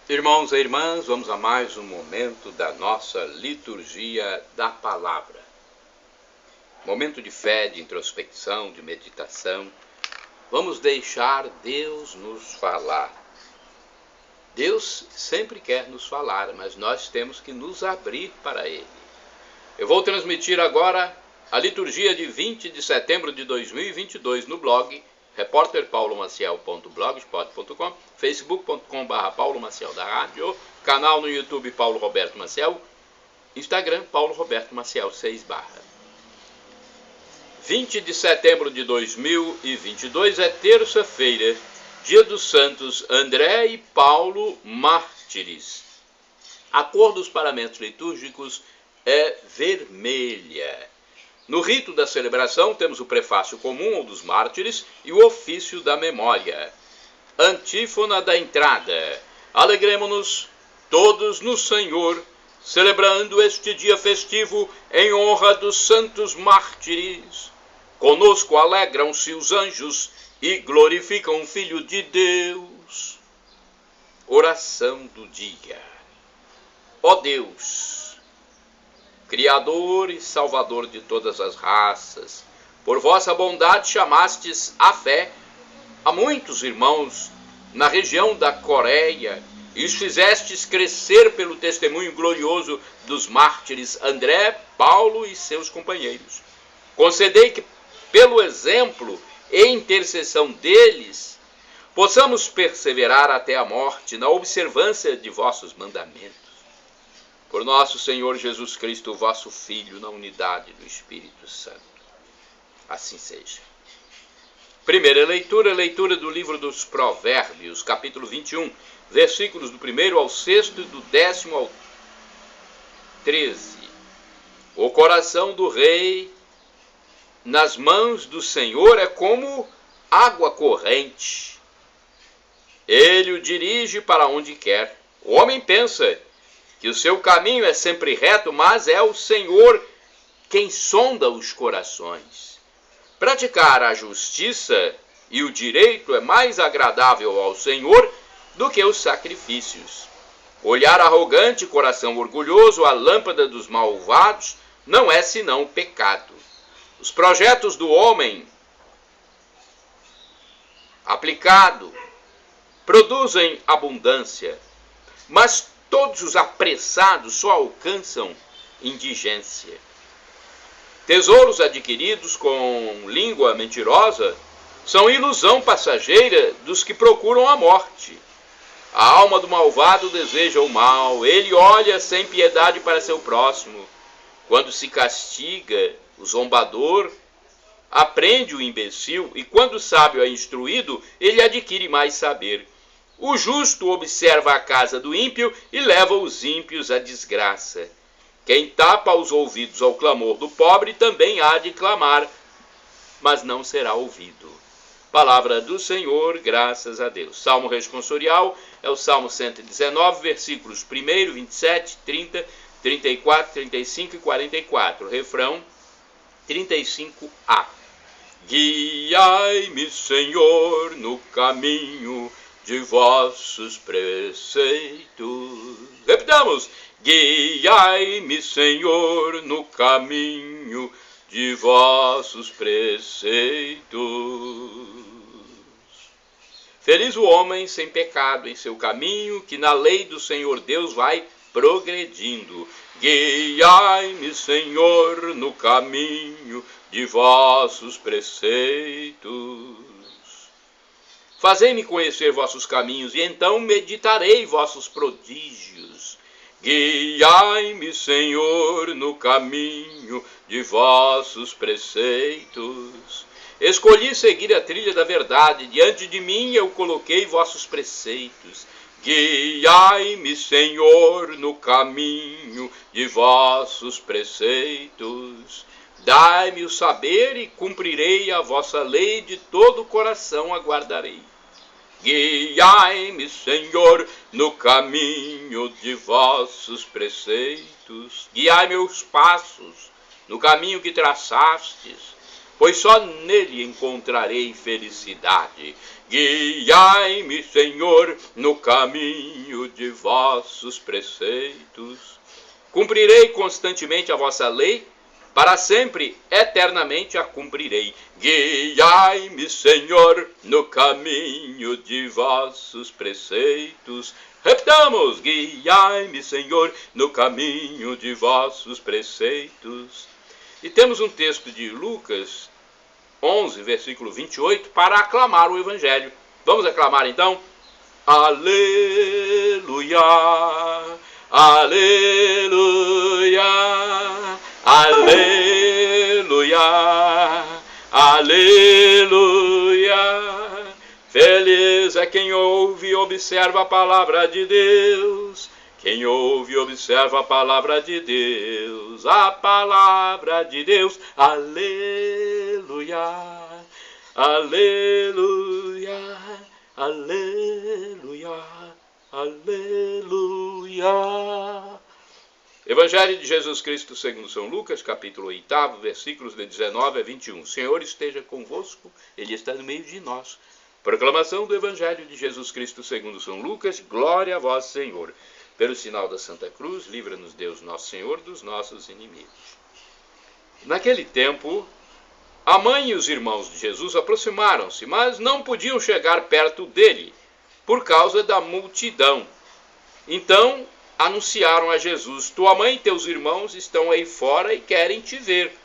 Irmãos e irmãs, vamos a mais um momento da nossa liturgia da palavra. Momento de fé, de introspecção, de meditação. Vamos deixar Deus nos falar. Deus sempre quer nos falar, mas nós temos que nos abrir para Ele. Eu vou transmitir agora a liturgia de 20 de setembro de 2022 no blog repórterpaulomaciel.blogspot.com, facebook.com/Paulo Maciel da Rádio, canal no YouTube Paulo Roberto Maciel, Instagram Paulo Roberto Maciel 6 /. 20 de setembro de 2022 é terça-feira, dia dos santos André e Paulo mártires. A cor dos paramentos litúrgicos é vermelha. No rito da celebração temos o prefácio comum ou dos mártires e o ofício da memória. Antífona da entrada. Alegremo-nos todos no Senhor, celebrando este dia festivo em honra dos santos mártires. Conosco alegram-se os anjos e glorificam o Filho de Deus. Oração do dia. Ó Deus, Criador e Salvador de todas as raças, por vossa bondade chamastes à fé a muitos irmãos na região da Coreia e os fizestes crescer pelo testemunho glorioso dos mártires André, Paulo e seus companheiros. Concedei que, pelo exemplo e intercessão deles, possamos perseverar até a morte na observância de vossos mandamentos. Por nosso Senhor Jesus Cristo, vosso Filho, na unidade do Espírito Santo. Assim seja. Primeira leitura do livro dos Provérbios, capítulo 21, versículos do 1º ao 6º e do 10º ao 13. O coração do rei nas mãos do Senhor é como água corrente. Ele o dirige para onde quer. O homem pensa que o seu caminho é sempre reto, mas é o Senhor quem sonda os corações. Praticar a justiça e o direito é mais agradável ao Senhor do que os sacrifícios. Olhar arrogante, coração orgulhoso, a lâmpada dos malvados não é senão pecado. Os projetos do homem aplicado produzem abundância, mas todos os apressados só alcançam indigência. Tesouros adquiridos com língua mentirosa são ilusão passageira dos que procuram a morte. A alma do malvado deseja o mal, ele olha sem piedade para seu próximo. Quando se castiga o zombador, aprende o imbecil, e quando o sábio é instruído, ele adquire mais saber. O justo observa a casa do ímpio e leva os ímpios à desgraça. Quem tapa os ouvidos ao clamor do pobre também há de clamar, mas não será ouvido. Palavra do Senhor, graças a Deus. Salmo responsorial é o Salmo 119, versículos 1º, 27, 30, 34, 35 e 44. Refrão 35a. Guiai-me, Senhor, no caminho de vossos preceitos. Repitamos. Guiai-me, Senhor, no caminho de vossos preceitos. Feliz o homem sem pecado em seu caminho, que na lei do Senhor Deus vai progredindo. Guiai-me, Senhor, no caminho de vossos preceitos. Fazei-me conhecer vossos caminhos, e então meditarei vossos prodígios. Guiai-me, Senhor, no caminho de vossos preceitos. Escolhi seguir a trilha da verdade, diante de mim eu coloquei vossos preceitos. Guiai-me, Senhor, no caminho de vossos preceitos. Dai-me o saber e cumprirei a vossa lei, de todo o coração aguardarei. Guiai-me, Senhor, no caminho de vossos preceitos. Guiai meus passos no caminho que traçastes, pois só nele encontrarei felicidade. Guiai-me, Senhor, no caminho de vossos preceitos. Cumprirei constantemente a vossa lei, para sempre, eternamente a cumprirei. Guiai-me, Senhor, no caminho de vossos preceitos. Repitamos: guiai-me, Senhor, no caminho de vossos preceitos. E temos um texto de Lucas 11, versículo 28, para aclamar o Evangelho. Vamos aclamar então? Aleluia, aleluia, aleluia, aleluia. Feliz é quem ouve e observa a palavra de Deus. Quem ouve e observa a palavra de Deus. A palavra de Deus. Aleluia, aleluia, aleluia, aleluia. Evangelho de Jesus Cristo segundo São Lucas, capítulo 8, versículos de 19 a 21. O Senhor esteja convosco, Ele está no meio de nós. Proclamação do Evangelho de Jesus Cristo segundo São Lucas. Glória a vós, Senhor. Pelo sinal da Santa Cruz, livra-nos Deus nosso Senhor dos nossos inimigos. Naquele tempo, a mãe e os irmãos de Jesus aproximaram-se, mas não podiam chegar perto dele, por causa da multidão. Então anunciaram a Jesus: tua mãe e teus irmãos estão aí fora e querem te ver.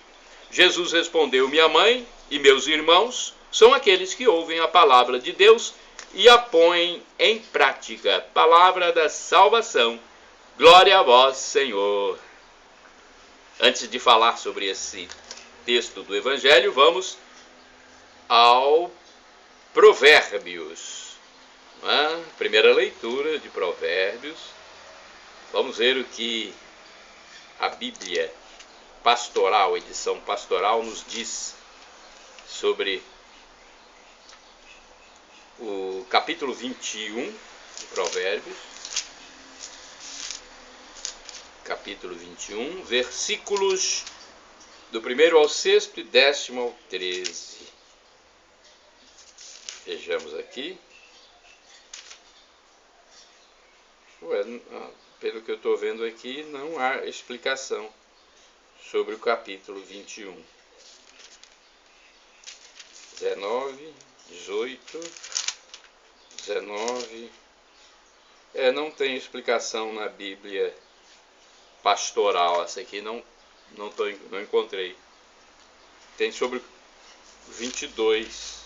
Jesus respondeu: minha mãe e meus irmãos são aqueles que ouvem a palavra de Deus e a põem em prática. Palavra da salvação. Glória a vós, Senhor. Antes de falar sobre esse texto do Evangelho, vamos ao Provérbios. Primeira leitura de Provérbios. Vamos ver o que a Bíblia Pastoral, edição pastoral, nos diz sobre o capítulo 21 de Provérbios. Capítulo 21, versículos do 1º ao 6º e 10º ao 13. Vejamos aqui. Pelo que eu estou vendo aqui, não há explicação sobre o capítulo 21. 19, 18, 19. Não tem explicação na Bíblia pastoral. Essa aqui não encontrei. Tem sobre 22.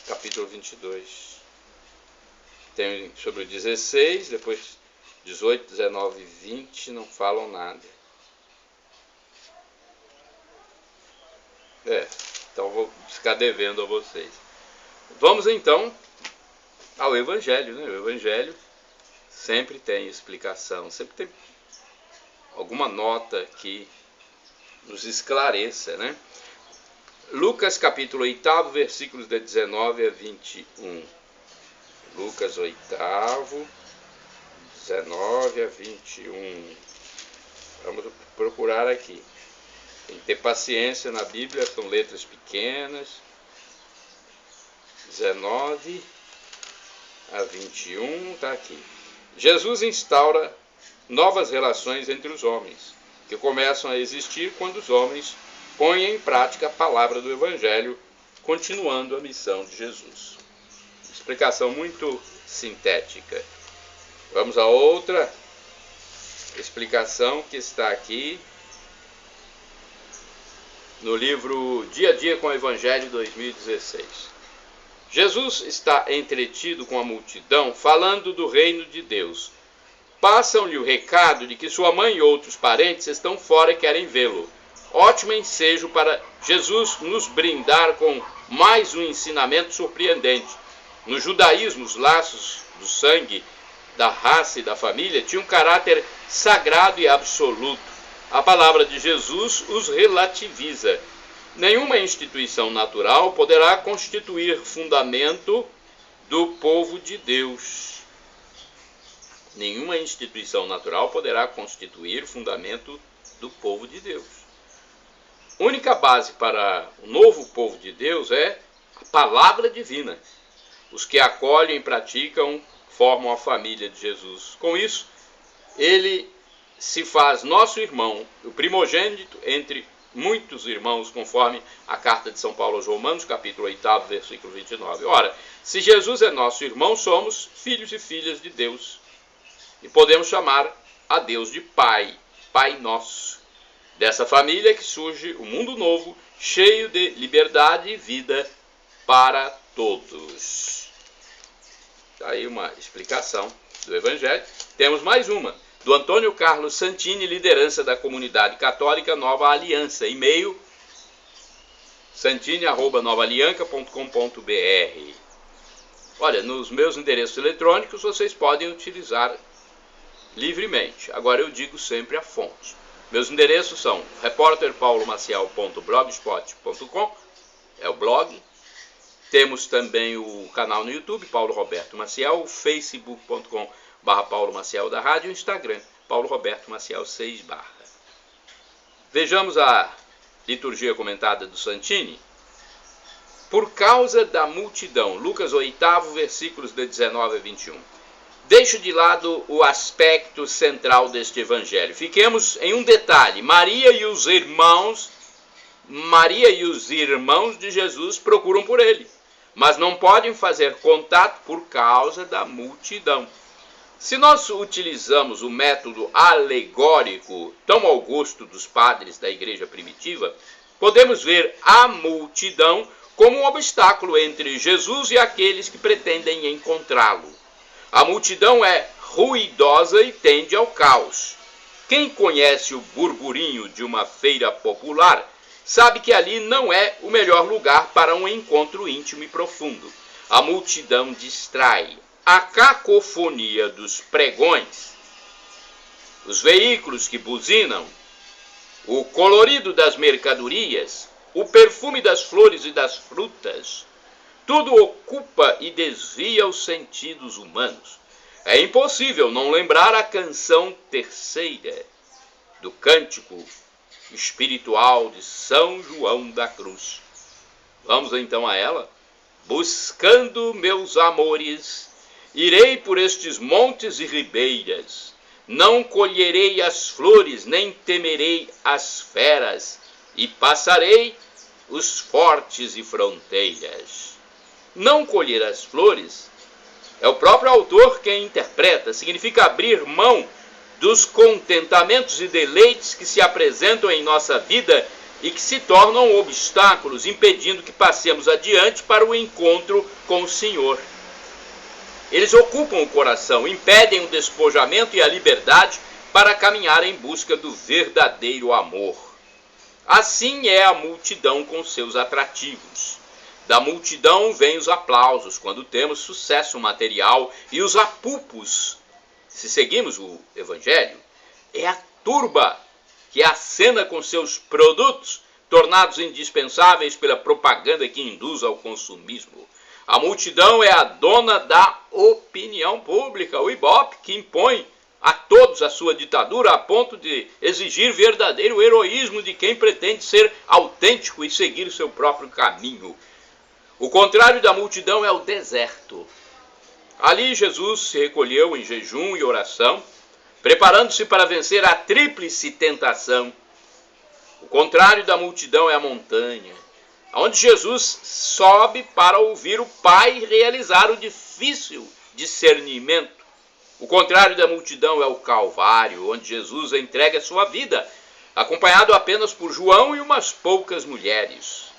Capítulo 22. Tem sobre o 16, depois 18, 19 e 20 não falam nada. Então vou ficar devendo a vocês. Vamos então ao Evangelho, né? O Evangelho sempre tem explicação, sempre tem alguma nota que nos esclareça, né? Lucas capítulo 8, versículos de 19 a 21. Lucas 8, 19 a 21. Vamos procurar aqui. Tem que ter paciência na Bíblia, são letras pequenas. 19 a 21, está aqui. Jesus instaura novas relações entre os homens, que começam a existir quando os homens põem em prática a palavra do Evangelho, continuando a missão de Jesus. Explicação muito sintética. Vamos a outra explicação que está aqui no livro Dia a Dia com o Evangelho 2016. Jesus está entretido com a multidão falando do reino de Deus. Passam-lhe o recado de que sua mãe e outros parentes estão fora e querem vê-lo. Ótimo ensejo para Jesus nos brindar com mais um ensinamento surpreendente. No judaísmo, os laços do sangue, da raça e da família tinham um caráter sagrado e absoluto. A palavra de Jesus os relativiza. Nenhuma instituição natural poderá constituir fundamento do povo de Deus. Nenhuma instituição natural poderá constituir fundamento do povo de Deus. única base para o novo povo de Deus é a palavra divina. Os que acolhem e praticam formam a família de Jesus. Com isso, ele se faz nosso irmão, o primogênito entre muitos irmãos, conforme a carta de São Paulo aos Romanos, capítulo 8, versículo 29. Ora, se Jesus é nosso irmão, somos filhos e filhas de Deus. E podemos chamar a Deus de Pai, Pai nosso. Dessa família que surge o mundo novo, cheio de liberdade e vida para todos. Está aí uma explicação do Evangelho. Temos mais uma, do Antônio Carlos Santini, liderança da Comunidade Católica Nova Aliança, e-mail santini@novaalianca.com.br. Olha, nos meus endereços eletrônicos vocês podem utilizar livremente. Agora eu digo sempre a fonte. Meus endereços são repórterpaulomaciel.blogspot.com, é o blog. Temos também o canal no YouTube, Paulo Roberto Maciel, facebook.com/Paulo Maciel da rádio, Instagram, Paulo Roberto Maciel 6 /. Vejamos a liturgia comentada do Santini. Por causa da multidão, Lucas 8, versículos de 19 a 21. Deixo de lado o aspecto central deste evangelho. Fiquemos em um detalhe. Maria e os irmãos de Jesus procuram por ele, mas não podem fazer contato por causa da multidão. Se nós utilizamos o método alegórico tão ao gosto dos padres da igreja primitiva, podemos ver a multidão como um obstáculo entre Jesus e aqueles que pretendem encontrá-lo. A multidão é ruidosa e tende ao caos. Quem conhece o burburinho de uma feira popular sabe que ali não é o melhor lugar para um encontro íntimo e profundo. A multidão distrai. A cacofonia dos pregões, os veículos que buzinam, o colorido das mercadorias, o perfume das flores e das frutas, tudo ocupa e desvia os sentidos humanos. É impossível não lembrar a canção terceira do cântico espiritual de São João da Cruz. Vamos então a ela? Buscando meus amores, irei por estes montes e ribeiras, não colherei as flores, nem temerei as feras, e passarei os fortes e fronteiras. Não colher as flores é o próprio autor quem interpreta, significa abrir mão dos contentamentos e deleites que se apresentam em nossa vida e que se tornam obstáculos, impedindo que passemos adiante para o encontro com o Senhor. Eles ocupam o coração, impedem o despojamento e a liberdade para caminhar em busca do verdadeiro amor. Assim é a multidão com seus atrativos. Da multidão vêm os aplausos quando temos sucesso material e os apupos. Se seguimos o Evangelho, é a turba que acena com seus produtos, tornados indispensáveis pela propaganda que induz ao consumismo. A multidão é a dona da opinião pública, o Ibope, que impõe a todos a sua ditadura a ponto de exigir verdadeiro heroísmo de quem pretende ser autêntico e seguir o seu próprio caminho. O contrário da multidão é o deserto. Ali Jesus se recolheu em jejum e oração, preparando-se para vencer a tríplice tentação. O contrário da multidão é a montanha, onde Jesus sobe para ouvir o Pai realizar o difícil discernimento. O contrário da multidão é o Calvário, onde Jesus entrega a sua vida, acompanhado apenas por João e umas poucas mulheres.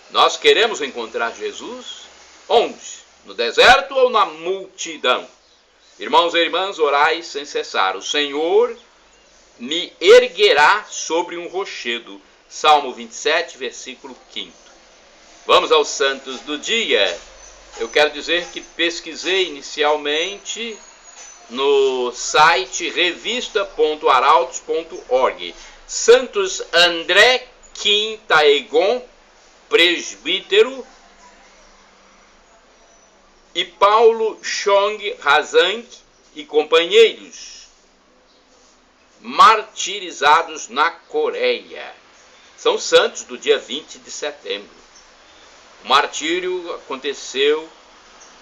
Nós queremos encontrar Jesus? Onde? No deserto ou na multidão? Irmãos e irmãs, orai sem cessar. O Senhor me erguerá sobre um rochedo. Salmo 27, versículo 5. Vamos aos santos do dia. Eu quero dizer que pesquisei inicialmente no site revista.arautos.org. Santos André Kim Taegon, presbítero, e Paulo Chong Razang e companheiros, martirizados na Coreia. são santos do dia 20 de setembro. O martírio aconteceu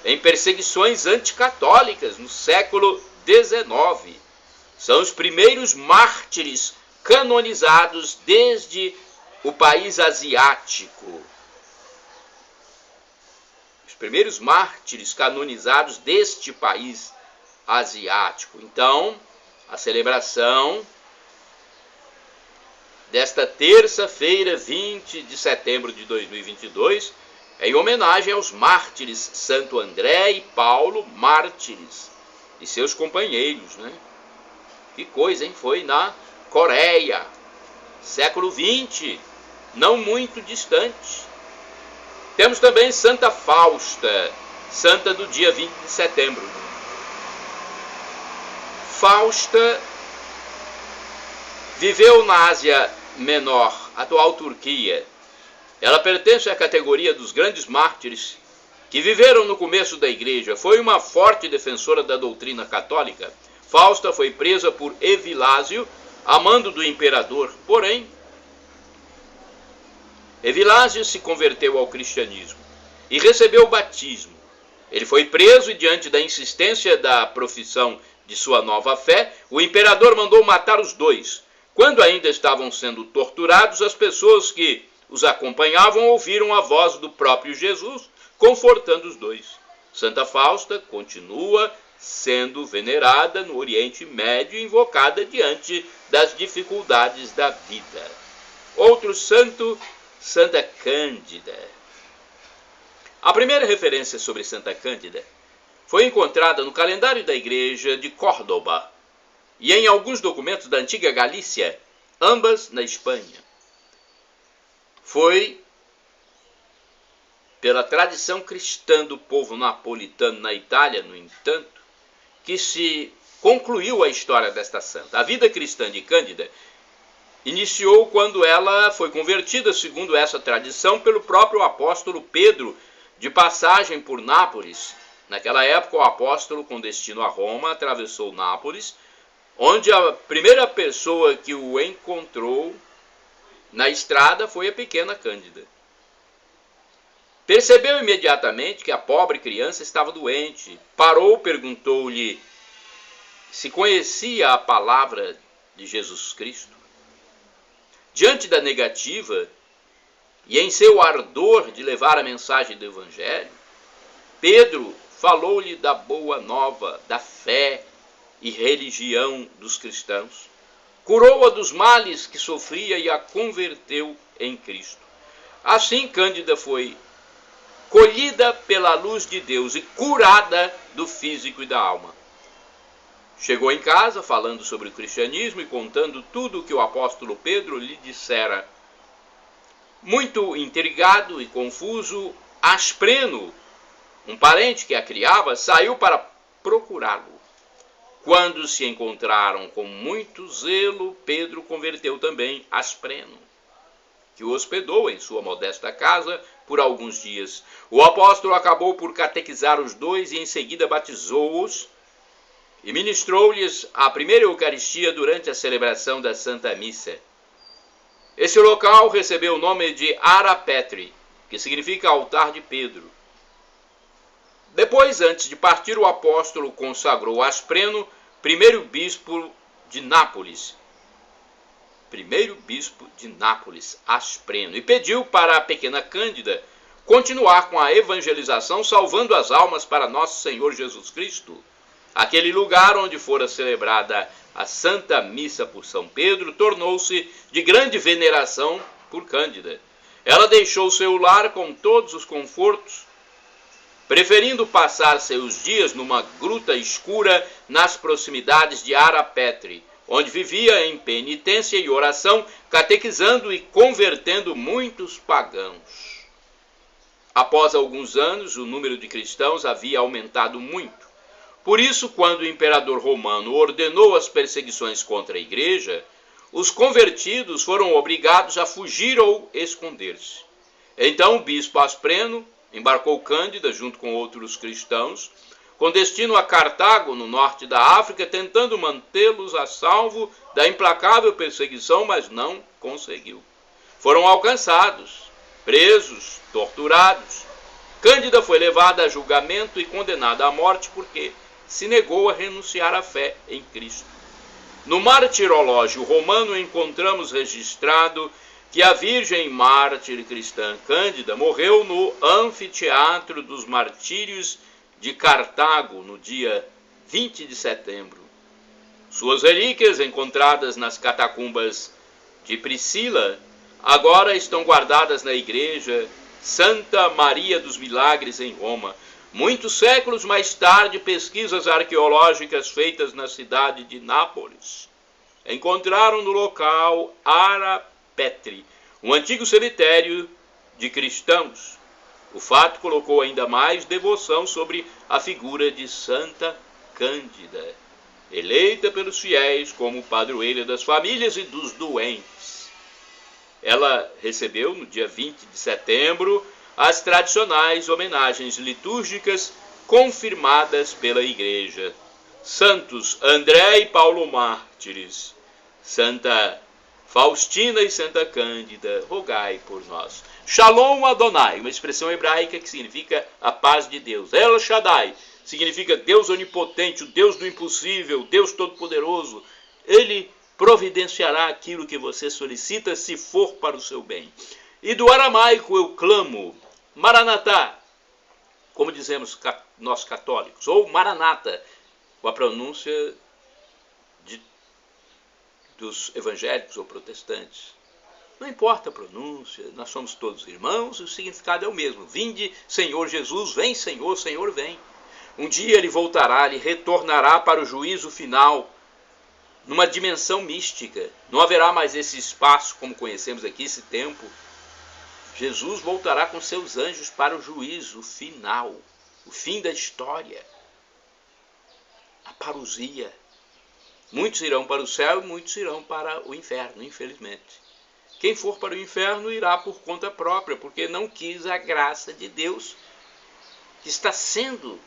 em perseguições anticatólicas no século XIX. São os primeiros mártires canonizados desde o país asiático. Os primeiros mártires canonizados deste país asiático. Então, a celebração desta terça-feira, 20 de setembro de 2022, é em homenagem aos mártires Santo André e Paulo, mártires, e seus companheiros, né? Que coisa, hein? Foi na Coreia, século XX, não muito distante. Temos também Santa Fausta, santa do dia 20 de setembro. Fausta viveu na Ásia Menor, atual Turquia. Ela pertence à categoria dos grandes mártires que viveram no começo da igreja. Foi uma forte defensora da doutrina católica. Fausta foi presa por Evilásio, amando do imperador. Porém, Evilásio se converteu ao cristianismo e recebeu o batismo. Ele foi preso e, diante da insistência da profissão de sua nova fé, o imperador mandou matar os dois. Quando ainda estavam sendo torturados, as pessoas que os acompanhavam ouviram a voz do próprio Jesus, confortando os dois. Santa Fausta continua sendo venerada no Oriente Médio e invocada diante das dificuldades da vida. Outro santo, Santa Cândida. A primeira referência sobre Santa Cândida foi encontrada no calendário da igreja de Córdoba e em alguns documentos da antiga Galícia, ambas na Espanha. Foi pela tradição cristã do povo napolitano na Itália, no entanto, que se concluiu a história desta santa. A vida cristã de Cândida iniciou quando ela foi convertida, segundo essa tradição, pelo próprio apóstolo Pedro, de passagem por Nápoles. Naquela época, o apóstolo, com destino a Roma, atravessou Nápoles, onde a primeira pessoa que o encontrou na estrada foi a pequena Cândida. Percebeu imediatamente que a pobre criança estava doente. Parou, perguntou-lhe se conhecia a palavra de Jesus Cristo. Diante da negativa, e em seu ardor de levar a mensagem do Evangelho, Pedro falou-lhe da boa nova, da fé e religião dos cristãos. Curou-a dos males que sofria e a converteu em Cristo. Assim, Cândida foi colhida pela luz de Deus e curada do físico e da alma. Chegou em casa falando sobre o cristianismo e contando tudo o que o apóstolo Pedro lhe dissera. Muito intrigado e confuso, Aspreno, um parente que a criava, saiu para procurá-lo. Quando se encontraram com muito zelo, Pedro converteu também Aspreno, que o hospedou em sua modesta casa por alguns dias. O apóstolo acabou por catequizar os dois e em seguida batizou-os e ministrou-lhes a primeira Eucaristia durante a celebração da Santa Missa. Esse local recebeu o nome de Ara Petri, que significa altar de Pedro. Depois, antes de partir, o apóstolo consagrou Aspreno primeiro bispo de Nápoles. Primeiro bispo de Nápoles, Aspreno, e pediu para a pequena Cândida continuar com a evangelização, salvando as almas para nosso Senhor Jesus Cristo. Aquele lugar onde fora celebrada a Santa Missa por São Pedro tornou-se de grande veneração por Cândida. Ela deixou seu lar com todos os confortos, preferindo passar seus dias numa gruta escura nas proximidades de Ara Petri, onde vivia em penitência e oração, catequizando e convertendo muitos pagãos. Após alguns anos, o número de cristãos havia aumentado muito. Por isso, quando o imperador romano ordenou as perseguições contra a igreja, os convertidos foram obrigados a fugir ou esconder-se. Então o bispo Aspreno embarcou Cândida junto com outros cristãos, com destino a Cartago, no norte da África, tentando mantê-los a salvo da implacável perseguição, mas não conseguiu. foram alcançados, presos, torturados. Cândida foi levada a julgamento e condenada à morte porque se negou a renunciar à fé em Cristo. No martirológio romano encontramos registrado que a virgem mártir cristã Cândida morreu no anfiteatro dos martírios de Cartago no dia 20 de setembro. Suas relíquias, encontradas nas catacumbas de Priscila, agora estão guardadas na igreja Santa Maria dos Milagres em Roma. Muitos séculos mais tarde, pesquisas arqueológicas feitas na cidade de Nápoles encontraram no local Ara Petri, um antigo cemitério de cristãos. O fato colocou ainda mais devoção sobre a figura de Santa Cândida, eleita pelos fiéis como padroeira das famílias e dos doentes. Ela recebeu, no dia 20 de setembro, as tradicionais homenagens litúrgicas confirmadas pela Igreja. Santos André e Paulo Mártires, Santa Faustina e Santa Cândida, rogai por nós. Shalom Adonai, uma expressão hebraica que significa a paz de Deus. El Shaddai significa Deus onipotente, o Deus do impossível, o Deus todo-poderoso. Ele providenciará aquilo que você solicita se for para o seu bem. E do aramaico eu clamo, Maranatá, como dizemos nós católicos, ou Maranata, com a pronúncia dos evangélicos ou protestantes. Não importa a pronúncia, nós somos todos irmãos e o significado é o mesmo. Vinde, Senhor Jesus, vem, Senhor, Senhor, vem. Um dia ele voltará, ele retornará para o juízo final, numa dimensão mística. Não haverá mais esse espaço como conhecemos aqui, esse tempo. Jesus voltará com seus anjos para o juízo final, o fim da história, a parousia. Muitos irão para o céu e muitos irão para o inferno, infelizmente. Quem for para o inferno irá por conta própria, porque não quis a graça de Deus que está sendo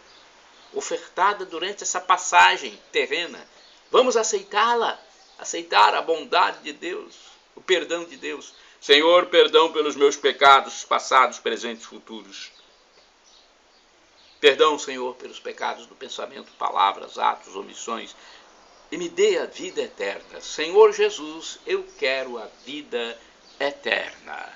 ofertada durante essa passagem terrena. Vamos aceitá-la, aceitar a bondade de Deus, o perdão de Deus. Senhor, perdão pelos meus pecados passados, presentes e futuros. Perdão, Senhor, pelos pecados do pensamento, palavras, atos, omissões. E me dê a vida eterna. Senhor Jesus, eu quero a vida eterna.